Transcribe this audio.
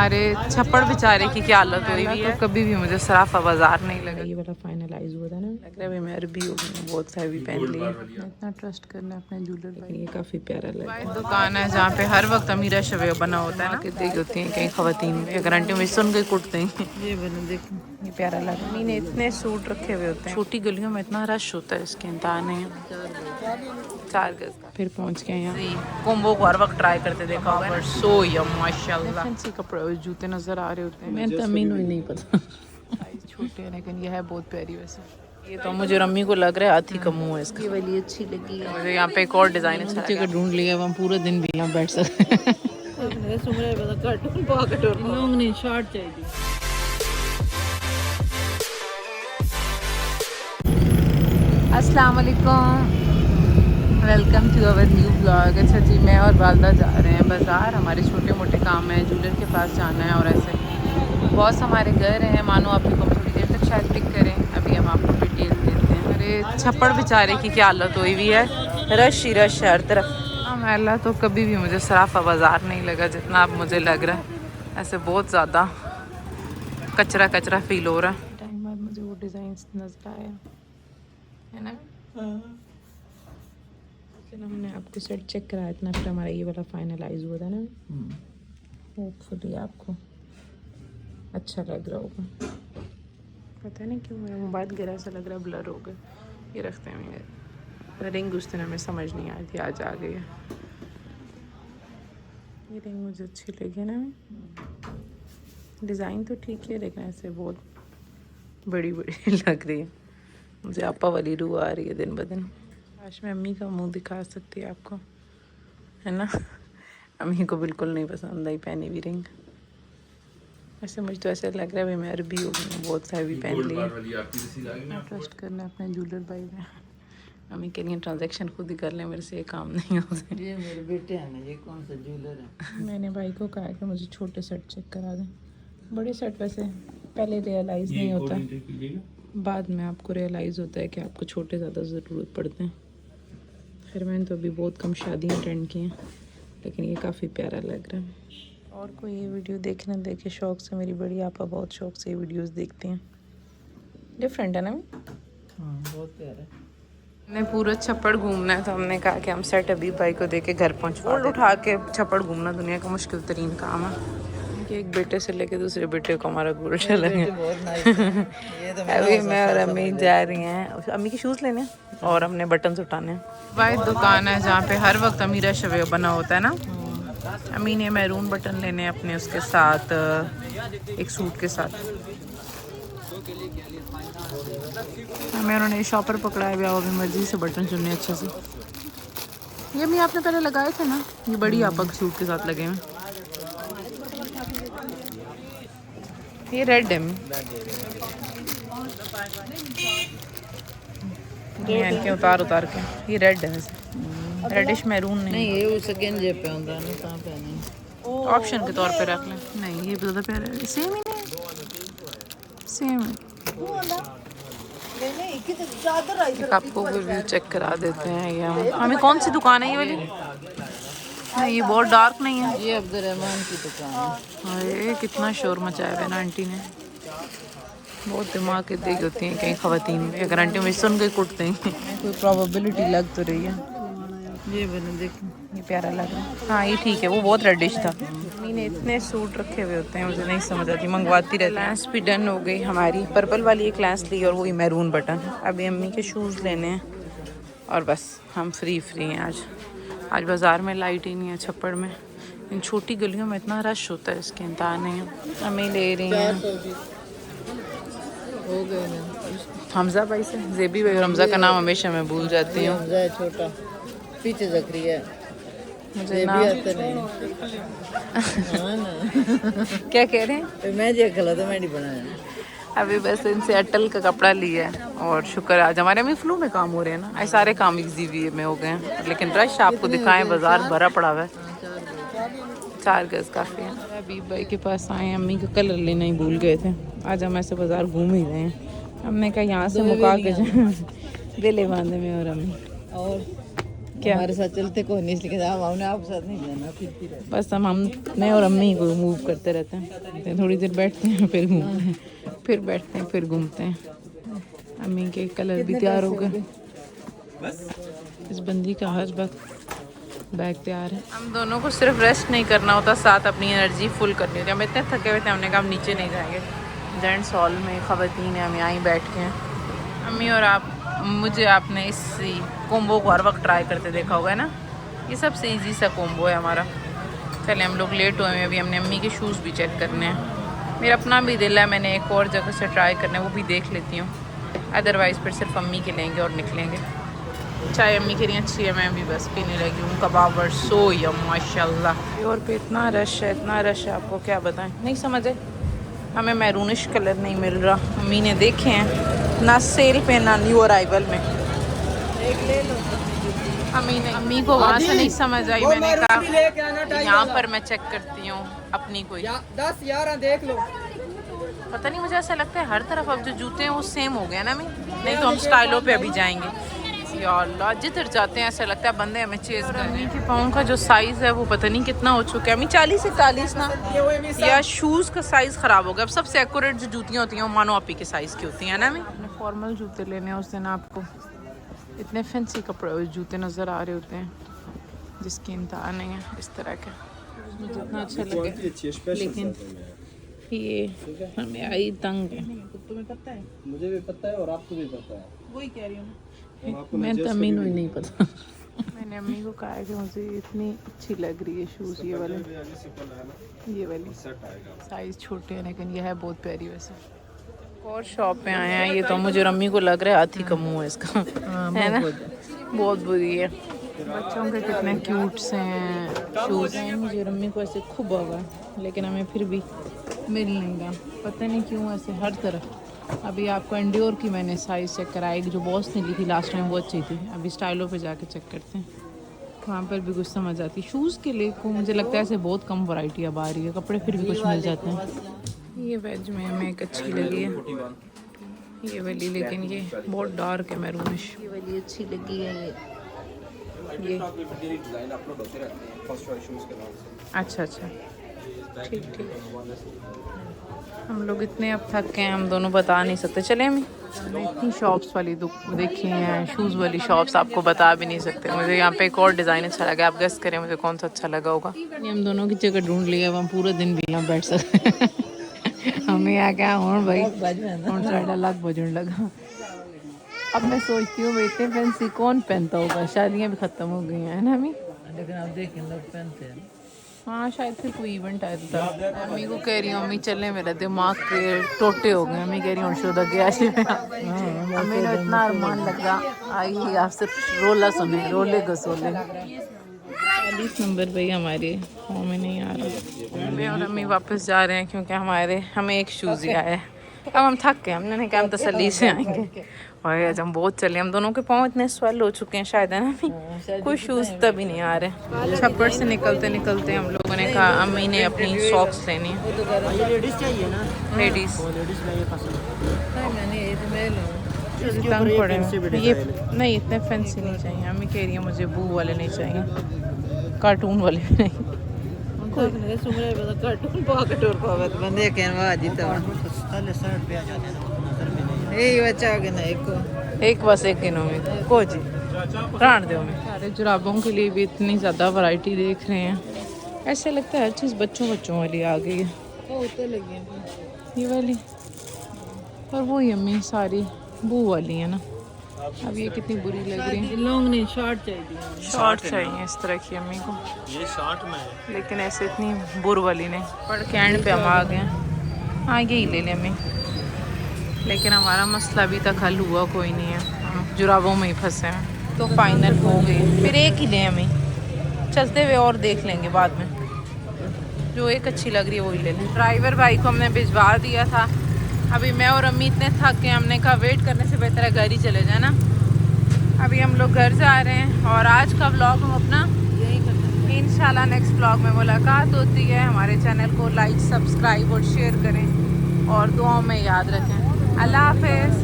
अरे छप्पड़ बेचारे की क्या हालत हुई हुई है। कभी भी मुझे सराफा बाजार नहीं लगा। ये वाला फाइनलाइज हुआ था ना, लग रहा है भाई मैं अरबी हो गई, बहुत हैवी पहन ली है। इतना ट्रस्ट करना अपने ज्वेलर भाई, ये काफी प्यारा लग रहा है। दुकान है जहाँ पे हर वक्त अमीरा शवे बना होता है ना, कि देख होती हैं कहीं खवातीन भी, अगर आंटी मुझे सुन के कुटते हैं। ये बना देख, ये प्यारा लग रहा है। मैंने इतने सूट रखे हुए होते हैं, छोटी गलियों में इतना रश होता है, इसके इंतहा नहीं है। 4 गज का। फिर पहुंच गए यहाँ। कोम्बो को हर वक्त ट्राई करते देखा होगा ना। सो यम माशाल्लाह। फैंसी कपड़े और जूते नजर आ रहे होते हैं। मैं तो अमीन ही नहीं पता। साइज छोटे हैं लेकिन ये है बहुत प्यारी वैसे। ये तो मुझे रम्मी को लग रहा है हाथी का मुंह है इसका। ये वाली अच्छी लगी है मुझे। यहाँ पे एक और डिजाइन अच्छा जगह ढूंढ लिया, हम पूरे दिन भी यहाँ बैठ सकते हैं। शॉर्ट चाहिए। अस्सलाम वालेकुम, welcome to our new blog. अच्छा जी, मैं और वालदा जा रहे हैं बाज़ार। हमारे छोटे मोटे काम हैं, ज्वेलर के पास जाना है और ऐसे बॉस हमारे घर हैं। मानो आपको हम थोड़ी देर तक शायद पिक करें, अभी हम आपको डिटेल देते हैं। अरे छप्पड़ बेचारे की क्या हालत हुई हुई है, रश ही रश है हर तरफ। अल्लाह तो कभी भी मुझे सराफा बाज़ार नहीं लगा जितना अब मुझे लग रहा है। ऐसे बहुत ज़्यादा कचरा कचरा फील हो रहा है। टाइम बाद मुझे वो डिज़ाइन नज़र आया है ना। हमने आपको सेट चेक कराया इतना, फिर हमारा ये वाला फाइनलाइज हुआ था ना। होपफुली आपको अच्छा लग रहा होगा। पता नहीं क्यों मेरा मोबाइल गिरा ऐसा लग रहा है, ब्लर हो गया। ये रखते हैं मेरे रिंग, उस दिन हमें समझ नहीं आई थी, आज आ गई है। ये रिंग मुझे अच्छी लगी ना, डिज़ाइन तो ठीक है लेकिन ऐसे बहुत बड़ी बड़ी लग रही है मुझे। आपा वाली रूह आ रही है दिन ब दिन। आज मैं अम्मी का मुंह दिखा सकती है आपको, है ना। अम्मी को बिल्कुल नहीं पसंद आई पहनी हुई रिंग। वैसे मुझे तो ऐसा लग रहा है भाई मैं अरबी हो गई, बहुत हैवी पहन ली है। ट्रस्ट करना अपने ज्वेलर भाई में। अम्मी के लिए ट्रांजैक्शन खुद ही कर लें, मेरे से ये काम नहीं होता। ये मेरे बेटे हैं ना, ये कौन सा ज्वेलर है। मैंने भाई को कहा कि मुझे छोटे सेट चेक करा दें। बड़े सेट वैसे पहले रियलाइज़ नहीं होता, बाद में आपको रियलाइज़ होता है कि आपको छोटे ज़्यादा ज़रूरत पड़ते हैं। फिर मैंने तो अभी बहुत कम शादियाँ अटेंड की हैं, लेकिन ये काफ़ी प्यारा लग रहा है। और कोई ये वीडियो देखने देखे शौक से, मेरी बड़ी आपा बहुत शौक से ये वीडियोस देखती हैं। डिफरेंट है ना। हाँ, बहुत प्यारा है। हमने पूरा छप्पड़ घूमना है तो हमने कहा कि हम सेट अभी भाई को दे के घर पहुँचवा दें। उठा के छप्पड़ घूमना दुनिया का मुश्किल तरीन काम है। कि एक बेटे से लेके दूसरे बेटे को हमारा गोल चलेंगे। अभी मैं और अम्मी जा रही हैं अम्मी के शूज़ लेने और हमने बटन उठाने। वाइट दुकान है जहाँ पे हर वक्त अमीरा शवे बना होता है ना। अम्मी ने मैरून बटन लेने अपने, उसके साथ एक सूट के साथ। हमें उन्होंने शॉपर पकड़ाया हुआ, वो भी मर्जी से बटन चुनने अच्छे से। ये भी आपने पहले लगाए थे ना, ये बड़ी आपा के सूट के साथ लगे हैं। ये रेड है के उतार के, ये रेड है वैसे, रेडिश मैरून नहीं। ये उस सेकंड जेब पे होता है ना, कहाँ पे नहीं। ऑप्शन के तौर पे रख लें। नहीं ये ज़्यादा प्यारा है, सेम ही नहीं, सेम है। आपको रिव्यू चेक करा देते हैं। ये हमें कौन सी दुकान है ये वाली? नहीं ये बहुत डार्क नहीं है। ये अब्दुर्रहमान की दुकान है। अरे कितना शोर मचाया हुआ है ना आंटी ने, बहुत दिमाग के देख होती हैं कहीं खवातीन भी, अगर आंटी मुझे सुन के कुटते हैं। कोई प्रोबेबिलिटी लग तो रही है। ये बना देख, ये प्यारा लग रहा है। हाँ ये ठीक है, वो बहुत रेडिश था। मैंने इतने सूट रखे हुए होते हैं, मुझे नहीं समझ आती, मंगवाती रहती। लेंस भी डन हो गई हमारी, पर्पल वाली एक लेंस ली और वही मैरून बटन। अभी अम्मी के शूज़ लेने हैं और बस हम फ्री हैं आज बाज़ार में लाइट ही नहीं है। छप्पड़ में इन छोटी गलियों में इतना रश होता है, इसके इंतहा नहीं है। हमें ले रही हैं हो गए ना हमज़ा भाई से। जेबी भाई, हमज़ा का नाम हमेशा मैं भूल जाती हूँ। हमज़ा है छोटा, पीछे जकरी है, मुझे नाम आता नहीं। हाँ ना। क्या कह रहे हैं? मैं जे खला तो मैं नहीं बनाया। अभी बस इनसे अटल का कपड़ा लिया है और शुक्र आज हमारे में फ्लू में काम हो रहे हैं ना, ऐसे सारे काम इजी वे में हो गए हैं। लेकिन रश आपको दिखाएं, बाजार भरा पड़ा हुआ है। 4 गज काफ़ी है। अभी भाई के पास आए, अम्मी का कलर लेना ही भूल गए थे। आज हम ऐसे बाजार घूम ही रहे हैं। हमने कहा यहाँ से मुका के दिले बांधे में और अम्मी। और क्या? हमारे साथ चलते कोई नहीं, लेकिन हमने आपके साथ नहीं जाना, फिरती रहती। बस मैं और अम्मी को मूव करते रहते हैं, थोड़ी देर बैठते हैं फिर घूमते हैं, फिर बैठते हैं फिर घूमते हैं। अम्मी के कलर भी तैयार हो गए। इस बंदी का हर वक्त बैग तैयार है। हम दोनों को सिर्फ रेस्ट नहीं करना होता, साथ अपनी एनर्जी फुल करनी होती है। हम इतने थके हुए थे, हमने कहा हम नीचे नहीं जाएंगे। जेंट्स हॉल में ख़वातीन हैं, हम यहाँ ही बैठ के हैं। अम्मी और आप, मुझे आपने इस कोम्बो को हर वक्त ट्राई करते देखा होगा ना। ये सबसे इजी सा कोम्बो है हमारा। चले हम लोग लेट हुए हैं, अभी हमने अम्मी के शूज़ भी चेक करने हैं। मेरा अपना भी दिल है, मैंने एक और जगह से ट्राई करना है, वो भी देख लेती हूँ। अदरवाइज़ फिर सिर्फ अम्मी के लेंगे और निकलेंगे। चाय अम्मी के लिए अच्छी है, मैं भी बस पीने लगी हूँ। कबाब और सो यम माशाल्लाह। और पे इतना रश है, इतना रश है, आपको क्या बताएं, नहीं समझ है। हमें मैरूनिश कलर नहीं मिल रहा, अम्मी ने देखे हैं ना सेल पे ना न्यू अराइवल में। एक ले लो। अम्मी को वहाँ से नहीं समझ आई, मैंने कहा यहाँ पर मैं चेक करती हूँ अपनी कोई 10-11 देख लो। पता नहीं, मुझे ऐसा लगता है हर तरफ अब जो जूते हैं वो सेम हो गए ना। नहीं तो हम स्टाइलों पे अभी जाएंगे। या अल्लाह, जिधर जाते हैं ऐसा लगता है बंदे हमें चेज कर रहे हैं। पाँव का जो साइज़ है वो पता नहीं कितना हो चुका है। अम्मी 40 से 41 ना, या शूज़ का साइज़ ख़राब हो गया। अब सबसे एक्यूरेट जो जूतियाँ होती हैं वो मानो आपी के साइज़ की होती हैं ना। मैं अपने फॉर्मल जूते लेने हैं उस दिन, आपको इतने फैंसी कपड़े जूते नज़र आ रहे होते हैं जिसकी इंतहा नहीं है। इस तरह के मुझे इतना अच्छा लगे, लेकिन ये हमें आई तंग है। तुम्हें पता है? मुझे भी पता है और आपको भी पता है। वही कह रही हूँ मैं तो अम्मी को ही नहीं पता। मैंने अम्मी को कहा है कि मुझे इतनी अच्छी लग रही है शूज़, ये वाली साइज़ छोटे हैं लेकिन ये है बहुत प्यारी। वैसे और शॉप पे आए हैं, ये तो मुझे और अम्मी को लग रहा है हाथी का मुँह है इसका, है ना, बहुत बुरी है। बच्चों के कितने क्यूट से हैं शूज़ हैं। मुझे और अम्मी को ऐसे खूब होगा, लेकिन हमें फिर भी मिल नहीं रहा, पता नहीं क्यों ऐसे हर तरफ। अभी आपको एंड्योर की मैंने साइज़ चेक कराई, जो बॉस ने ली थी लास्ट टाइम वो अच्छी थी। अभी स्टाइलों पे जाके चेक करते हैं, वहाँ पर भी कुछ समझ आती। शूज़ के लिए को मुझे लगता है ऐसे बहुत कम वैरायटी अब आ रही है, कपड़े फिर भी कुछ मिल जाते हैं। ये वेज में हमें एक अच्छी लगी है ये वाली, लेकिन ये बहुत डार्क है मैरूनिश। ये वाली अच्छी लगी है ये। अच्छा अच्छा, ठीक ठीक। हम लोग इतने अब थक गए हैं, हम दोनों बता नहीं सकते। चले हम इतनी शॉप्स वाली देखी हैं, शूज़ वाली शॉप्स आपको बता भी नहीं सकते। मुझे यहाँ पे एक और डिज़ाइन अच्छा लगा, आप गेस करें मुझे कौन सा अच्छा लगा होगा। हम दोनों की जगह ढूंढ लिया, अब हम पूरा दिन भी यहाँ बैठ सकते हमें यहाँ क्या और भाई और साढ़ा लाख बजने लगा। अब मैं सोचती हूँ इतने फैंसी कौन पहनता होगा, शादियाँ भी ख़त्म हो गई हैं ना अम्मी, लेकिन आप देखें लोग पहनते हैं। हाँ शायद फिर कोई इवेंट आया था। अम्मी को कह रही हूँ अम्मी चलने, मेरा दिमाग के टोटे हो गए। अम्मी कह रही हूँ शोधा गया अम्मी ने इतना अरमान लगा आई आप सिर्फ रोला सुने, रोले गसोले। 40 नंबर भाई हमारे फॉर्म में नहीं आ रहा। मैं और अम्मी वापस जा रहे हैं क्योंकि हमें एक शूज़ ही आया है। अब हम थक गए, हमने कहा हम तसल्ली से आएंगे। और आज हम बहुत चले, हम दोनों के पाँव इतने स्वेल हो चुके हैं शायद, है ना, कोई शूज़ तभी नहीं आ रहे। छप्पर से निकलते निकलते हम लोगों ने कहा अम्मी ने अपनी सॉक्स लेनी है। लेडीज चाहिए ना? लेडीज़ लेडीज का ये पसंद मैंने ये तो मैं लूँ। तंग पड़े हैं। ये नहीं इतने फैंसी नहीं चाहिए। अम्मी कह रही है मुझे बू वाले नहीं चाहिए, कार्टून वाले भी नहीं। कार्टून पॉकेट और पॉकेट बंदे कहवा जीता पहले शर्ट पे आ जाते हैं ना, नजर में नहीं। यही बच्चा हो गया ना एक बस एक दिनों में को जी प्राण दो में। सारे जुराबों के लिए भी इतनी ज़्यादा वैरायटी देख रहे हैं, ऐसे लगता है हर चीज़ बच्चों वाली आ गई है। ये वाली और वो ही अम्मी सारी बू वाली है ना। अब ये कितनी बुरी लग रही है। लॉन्ग नहीं शॉर्ट चाहिए, शॉर्ट चाहिए इस तरह की अम्मी को, ये शॉर्ट में है। लेकिन ऐसे इतनी बुर वाली नहीं। पढ़ के एंड पे हम आ गए हैं। हाँ यही ले लें अम्मी, लेकिन हमारा मसला अभी तक हल हुआ कोई नहीं है, हम जुराबों में ही फंसे हैं। तो फाइनल हो गई, फिर एक ही लें अम्मी, चलते हुए और देख लेंगे बाद में, जो एक अच्छी लग रही है वही ले लें। ड्राइवर भाई को हमने भिजवा दिया था। अभी मैं और अम्मी इतने थक गए, हमने कहा वेट करने से बेहतर है घर ही चले जाए ना। अभी हम लोग घर जा रहे हैं और आज का व्लॉग हम अपना यही करते हैं। इंशाल्लाह नेक्स्ट व्लॉग में मुलाकात होती है। हमारे चैनल को लाइक, सब्सक्राइब और शेयर करें और दुआओं में याद रखें। अल्लाह हाफिज़।